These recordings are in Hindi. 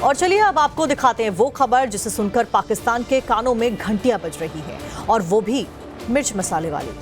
और चलिए अब आपको दिखाते हैं वो खबर जिसे सुनकर पाकिस्तान के कानों में घंटियां बज रही हैं, और वो भी मिर्च मसाले वाली।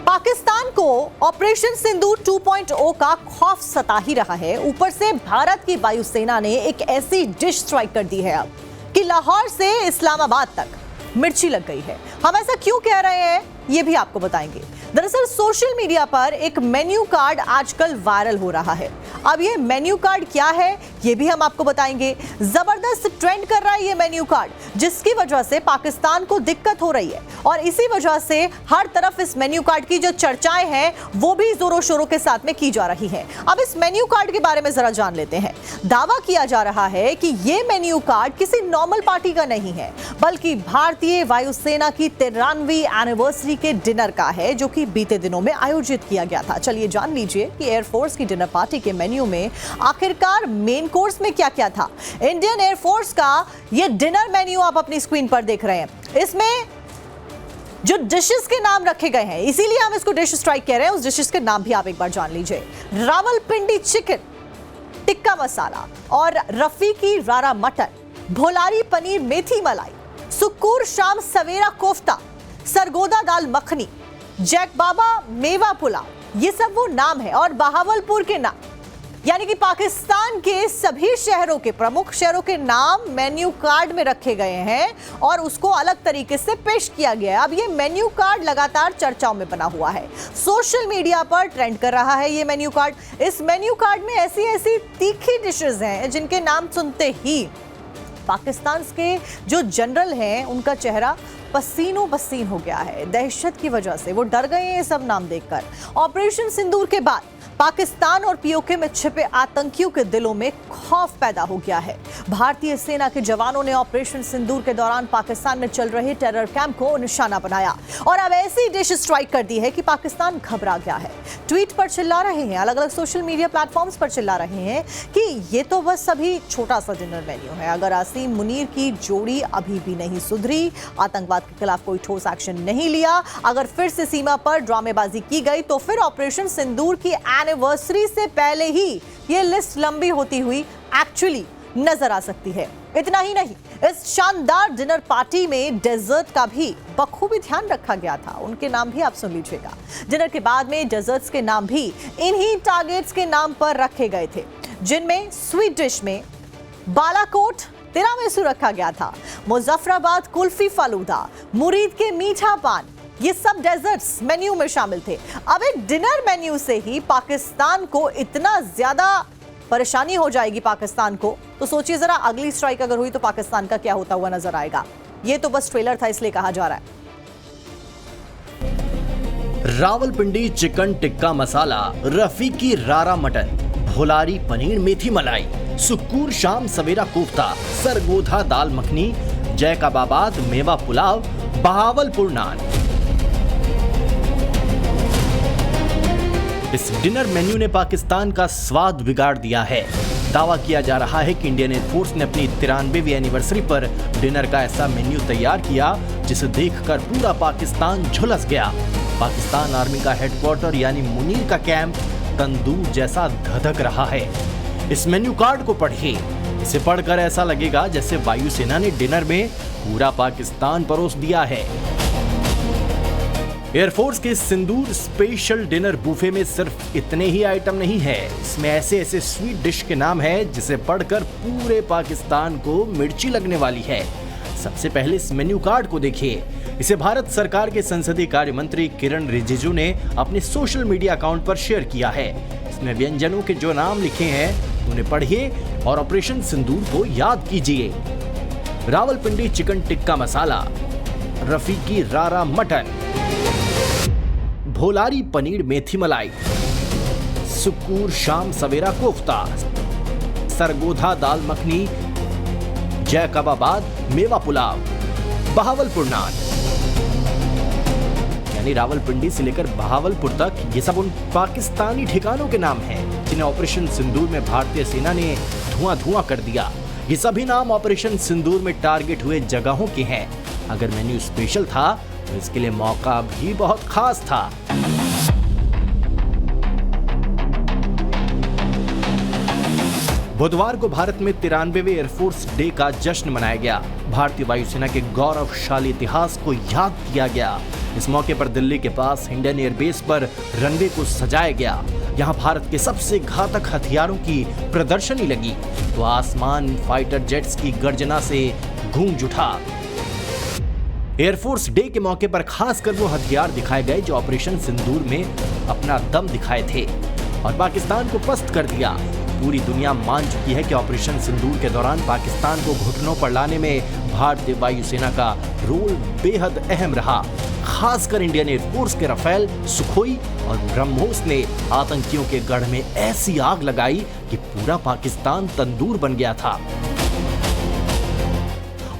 पाकिस्तान को ऑपरेशन सिंदूर 2.0 का खौफ सता ही रहा है। ऊपर से भारत की वायुसेना ने एक ऐसी डिश स्ट्राइक कर दी है अब कि लाहौर से इस्लामाबाद तक मिर्ची लग गई है। हम ऐसा क्यों कह रहे हैं ये भी आपको बताएंगे। दरअसल सोशल मीडिया पर एक मेन्यू कार्ड आजकल वायरल हो रहा है। अब ये मेन्यू कार्ड क्या है ये भी हम आपको बताएंगे। जबरदस्त ट्रेंड कर रहा है ये मेन्यू कार्ड, जिसकी वजह से पाकिस्तान को दिक्कत हो रही है, और इसी वजह से हर तरफ इस मेन्यू कार्ड की जो चर्चाएं हैं वो भी जोरों शोरों के साथ में की जा रही हैं। अब इस मेन्यू कार्ड के बारे में जरा जान लेते हैं। दावा किया जा रहा है कि ये मेन्यू कार्ड किसी नॉर्मल पार्टी का नहीं है, बल्कि भारतीय वायुसेना की 93वीं एनिवर्सरी के डिनर का है, जो कि बीते दिनों में आयोजित किया गया था। चलिए जान लीजिए कि एयरफोर्स की डिनर पार्टी के मेन्यू में आखिरकार मेन कोर्स में क्या क्या था। इंडियन एयरफोर्स का ये डिनर मेन्यू आप अपनी स्क्रीन पर देख रहे हैं। इसमें जो डिशेस के नाम रखे गए हैं, इसीलिए हम इसको डिश स्ट्राइक कह रहे हैं, उस डिशेस के नाम भी आप एक बार जान लीजिए। रावलपिंडी चिकन टिक्का मसाला और रफीकी रारा मटन, भोलारी पनीर मेथी मलाई, सुक्कूर शाम सवेरा कोफ्ता, सरगोदा दाल मखनी, जैक बाबा मेवा पुलाव, ये सब वो नाम है। और बहावलपुर के नाम, यानी कि पाकिस्तान के सभी शहरों के प्रमुख शहरों के नाम मेन्यू कार्ड में रखे गए हैं और उसको अलग तरीके से पेश किया गया है। अब ये मेन्यू कार्ड लगातार चर्चाओं में बना हुआ है, सोशल मीडिया पर ट्रेंड कर रहा है ये मेन्यू कार्ड। इस मेन्यू कार्ड में ऐसी ऐसी तीखी डिशेस हैं जिनके नाम सुनते ही पाकिस्तान के जो जनरल हैं उनका चेहरा पसीनों पसीन हो गया है। दहशत की वजह से वो डर गए हैं ये सब नाम देखकर। ऑपरेशन सिंदूर के बाद पाकिस्तान और पीओके में छिपे आतंकियों के दिलों में खौफ पैदा हो गया है। भारतीय सेना के जवानों ने ऑपरेशन सिंदूर के दौरान पाकिस्तान में चल रहे टेरर कैंप को निशाना बनाया और अब ऐसी डिश स्ट्राइक कर दी है कि पाकिस्तान घबरा गया है। ट्वीट पर चिल्ला रहे हैं, अलग अलग सोशल मीडिया प्लेटफॉर्म्स पर चिल्ला रहे हैं कि ये तो बस अभी छोटा सा डिनर मेन्यू है। अगर आसिम मुनीर की जोड़ी अभी भी नहीं सुधरी, आतंकवाद के खिलाफ कोई ठोस एक्शन नहीं लिया, अगर फिर से सीमा पर ड्रामेबाजी की गई, तो फिर ऑपरेशन सिंदूर की एनिवर्सरी से पहले ही ये लिस्ट लंबी होती हुई एक्चुअली नजर आ सकती है। इतना ही नहीं, इस शानदार डिनर पार्टी में डेजर्ट का भी बखूबी ध्यान रखा गया था। उनके नाम भी आप सुन लीजिएगा। डिनर के बाद में डेजर्ट्स के नाम भी इन्हीं टारगेट्स के नाम पर रखे गए थे, जिनमें स्वीट डिश में बालाकोट तिरामिसू रखा गया था, मुजफ्फराबाद कुल्फी फालूदा, मुरीद के मीठा पान, ये सब डेजर्ट्स मेन्यू में शामिल थे। अब एक डिनर मेन्यू से ही पाकिस्तान को इतना ज्यादा परेशानी हो जाएगी पाकिस्तान को, तो सोचिए जरा अगली स्ट्राइक अगर हुई तो पाकिस्तान का क्या होता हुआ नजर आएगा। ये तो बस ट्रेलर था, इसलिए कहा जा रहा है। रावलपिंडी चिकन टिक्का मसाला, रफीकी रारा मटन, भोलारी पनीर मेथी मलाई, सुक्कूर शाम सवेरा कोफ्ता, सरगोधा दाल मखनी, जैकबाबाद मेवा पुलाव, बहावलपुर नान। इस डिनर मेन्यू ने पाकिस्तान का स्वाद बिगाड़ दिया है। दावा किया जा रहा है कि इंडियन एयरफोर्स ने अपनी 93वीं एनिवर्सरी पर डिनर का ऐसा मेन्यू तैयार किया जिसे देखकर पूरा पाकिस्तान झुलस गया। पाकिस्तान आर्मी का हेडक्वार्टर यानी मुनीर का कैंप तंदूर जैसा धधक रहा है। इस मेन्यू कार्ड को पढ़िए, इसे पढ़कर ऐसा लगेगा जैसे वायुसेना ने डिनर में पूरा पाकिस्तान परोस दिया है। एयरफोर्स के सिंदूर स्पेशल डिनर बुफे में सिर्फ इतने ही आइटम नहीं है, इसमें ऐसे ऐसे स्वीट डिश के नाम है जिसे पढ़कर पूरे पाकिस्तान को मिर्ची लगने वाली है। सबसे पहले इस मेन्यू कार्ड को देखिए। इसे भारत सरकार के संसदीय कार्य मंत्री किरण रिजिजू ने अपने सोशल मीडिया अकाउंट पर शेयर किया है। इसमें व्यंजनों के जो नाम लिखे हैं उन्हें पढ़िए और ऑपरेशन सिंदूर को याद कीजिए। रावलपिंडी चिकन टिक्का मसाला, रफीकी रारा मटन, भोलारी पनीर मेथी मलाई, सुक्कूर शाम सवेरा कोफ्ता, सरगोधा दाल मखनी, जैकबाबाद मेवा पुलाव, बहावलपुर नान। यानी रावलपिंडी से लेकर बहावलपुर तक, ये सब उन पाकिस्तानी ठिकानों के नाम हैं जिन्हें ऑपरेशन सिंदूर में भारतीय सेना ने धुआं कर दिया। ये सभी नाम ऑपरेशन सिंदूर में टारगेट हुए जगहों के हैं। अगर मेन्यू स्पेशल था तो इसके लिए मौका भी बहुत खास था। बुधवार को भारत में 93वें एयरफोर्स डे का जश्न मनाया गया। भारतीय वायुसेना के गौरवशाली इतिहास को याद किया गया। इस मौके पर दिल्ली के पास इंडियन एयरबेस पर रनवे को सजाया गया। यहाँ भारत के सबसे घातक हथियारों की प्रदर्शनी लगी तो आसमान फाइटर जेट्स की गर्जना से गूंज उठा। एयरफोर्स डे के मौके पर खासकर वो हथियार दिखाए गए जो ऑपरेशन सिंदूर में अपना दम दिखाए थे और पाकिस्तान को पस्त कर दिया। पूरी दुनिया मान चुकी है कि ऑपरेशन सिंदूर के दौरान पाकिस्तान को घुटनों पर लाने में भारतीय वायुसेना का रोल बेहद अहम रहा। खासकर इंडियन एयरफोर्स के राफेल, सुखोई और ब्रह्मोस ने आतंकियों के गढ़ में ऐसी आग लगाई कि पूरा पाकिस्तान तंदूर बन गया था।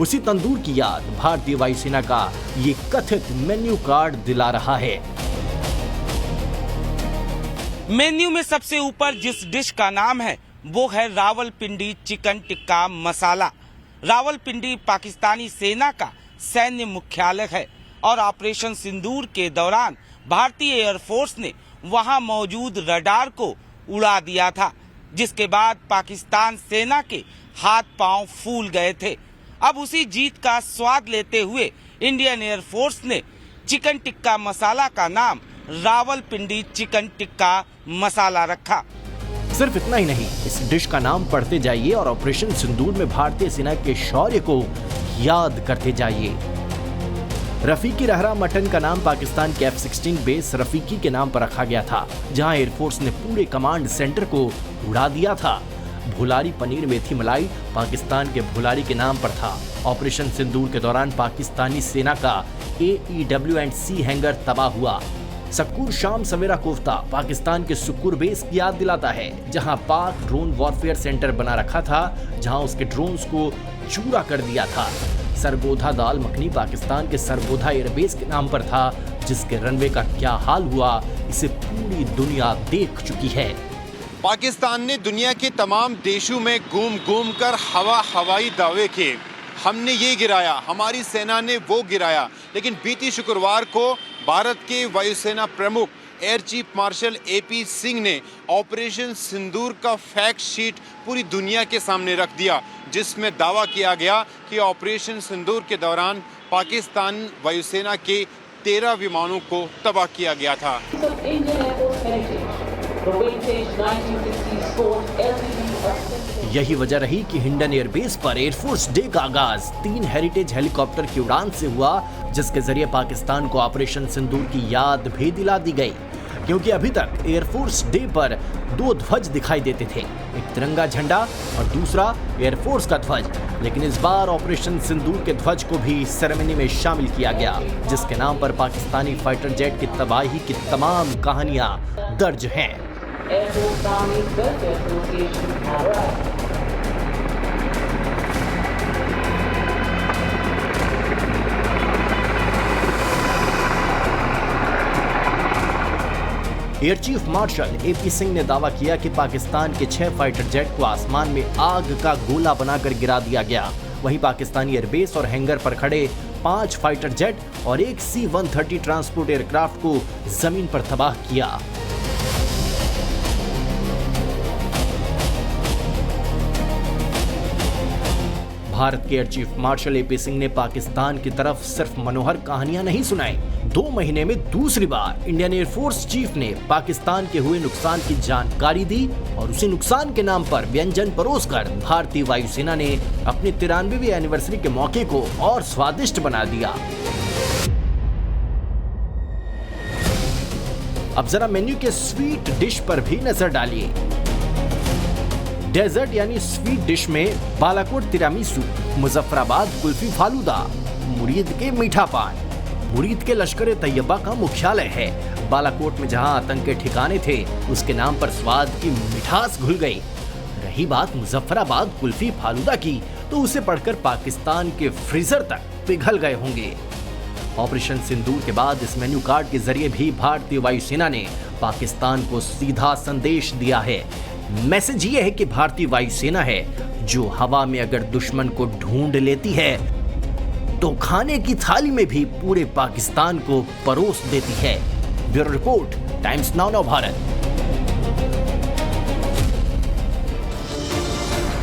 उसी तंदूर की याद भारतीय वायुसेना का ये कथित मेन्यू कार्ड दिला रहा है। मेन्यू में सबसे ऊपर जिस डिश का नाम है वो है रावलपिंडी चिकन टिक्का मसाला। रावलपिंडी पाकिस्तानी सेना का सैन्य मुख्यालय है और ऑपरेशन सिंदूर के दौरान भारतीय एयरफोर्स ने वहां मौजूद रडार को उड़ा दिया था, जिसके बाद पाकिस्तान सेना के हाथ पांव फूल गए थे। अब उसी जीत का स्वाद लेते हुए इंडियन एयरफोर्स ने चिकन टिक्का मसाला का नाम रावलपिंडी चिकन टिक्का मसाला रखा। सिर्फ इतना ही नहीं, इस डिश का नाम पढ़ते जाइए और ऑपरेशन सिंदूर में भारतीय सेना के शौर्य को याद करते जाइए। रफीकी रहरा मटन का नाम पाकिस्तान के F-16 बेस रफीकी के नाम पर रखा गया था, जहां एयरफोर्स ने पूरे कमांड सेंटर को उड़ा दिया था। भुलारी पनीर मेथी मलाई पाकिस्तान के भुलारी के नाम पर था। ऑपरेशन सिंदूर के दौरान पाकिस्तानी सेना का AEW&C हैंगर तबाह हुआ। सक्कुर शाम सवेरा कोफ्ता पाकिस्तान के सुक्कुर बेस की याद दिलाता है, जहां पाक ड्रोन वॉरफेयर सेंटर बना रखा था, जहां उसके ड्रोन्स को चूरा कर दिया था। सरगोधा दाल मखनी पाकिस्तान के सरगोधा एयरबेस के नाम पर था, जिसके रनवे का क्या हाल हुआ इसे पूरी दुनिया देख चुकी है। पाकिस्तान ने दुनिया के तमाम देशों में घूम कर हवाई दावे किए, हमने ये गिराया, हमारी सेना ने वो गिराया, लेकिन बीती शुक्रवार को भारत के वायुसेना प्रमुख air chief marshal AP Singh ने ऑपरेशन सिंदूर का फैक्ट शीट पूरी दुनिया के सामने रख दिया, जिसमें दावा किया गया कि ऑपरेशन सिंदूर के दौरान पाकिस्तान वायुसेना के 13 विमानों को तबाह किया गया था। यही वजह रही कि हिंडन एयरबेस पर एयरफोर्स डे का आगाज 3 हेरिटेज हेलीकॉप्टर की उड़ान से हुआ, जिसके जरिए पाकिस्तान को ऑपरेशन सिंदूर की याद भी दिला दी गई। क्योंकि अभी तक एयरफोर्स डे पर 2 ध्वज दिखाई देते थे, एक तिरंगा झंडा और दूसरा एयरफोर्स का ध्वज, लेकिन इस बार ऑपरेशन सिंदूर के ध्वज को भी सेरेमनी में शामिल किया गया, जिसके नाम पर पाकिस्तानी फाइटर जेट की तबाही की तमाम कहानियां दर्ज हैं। Air chief marshal AP Singh ने दावा किया कि पाकिस्तान के 6 फाइटर जेट को आसमान में आग का गोला बनाकर गिरा दिया गया। वहीं पाकिस्तानी एयरबेस और हैंगर पर खड़े 5 फाइटर जेट और एक C-130 ट्रांसपोर्ट एयरक्राफ्ट को जमीन पर तबाह किया। भारत के air chief marshal AP Singh ने पाकिस्तान की तरफ सिर्फ मनोहर कहानियां नहीं सुनाई। 2 महीने में दूसरी बार इंडियन एयरफोर्स चीफ ने पाकिस्तान के हुए नुकसान की जानकारी दी और उसी नुकसान के नाम पर व्यंजन परोसकर भारतीय वायुसेना ने अपनी 93वीं एनिवर्सरी के मौके को और स्वादिष्ट बना दिया। अब जरा मेन्यू के स्वीट डिश पर भी नजर डालिए। डेजर्ट यानी स्वीट डिश में बालाकोट तिरामिसू, मुजफ्फराबाद कुल्फी फालूदा, मुरीद के मीठा पान। मुरीद के लश्कर तैयबा का मुख्यालय है। बालाकोट में जहां आतंक के ठिकाने थे, उसके नाम पर स्वाद की मिठास घुल गई। रही बात मुजफ्फराबाद कुल्फी फालूदा की, तो उसे पढ़कर पाकिस्तान के फ्रीजर तक पिघल गए होंगे। ऑपरेशन सिंदूर के बाद इस मेन्यू कार्ड के जरिए भी भारतीय वायुसेना ने पाकिस्तान को सीधा संदेश दिया है। मैसेज ये है कि भारतीय वायुसेना है जो हवा में अगर दुश्मन को ढूंढ लेती है तो खाने की थाली में भी पूरे पाकिस्तान को परोस देती है। Bureau report, times now Bharat.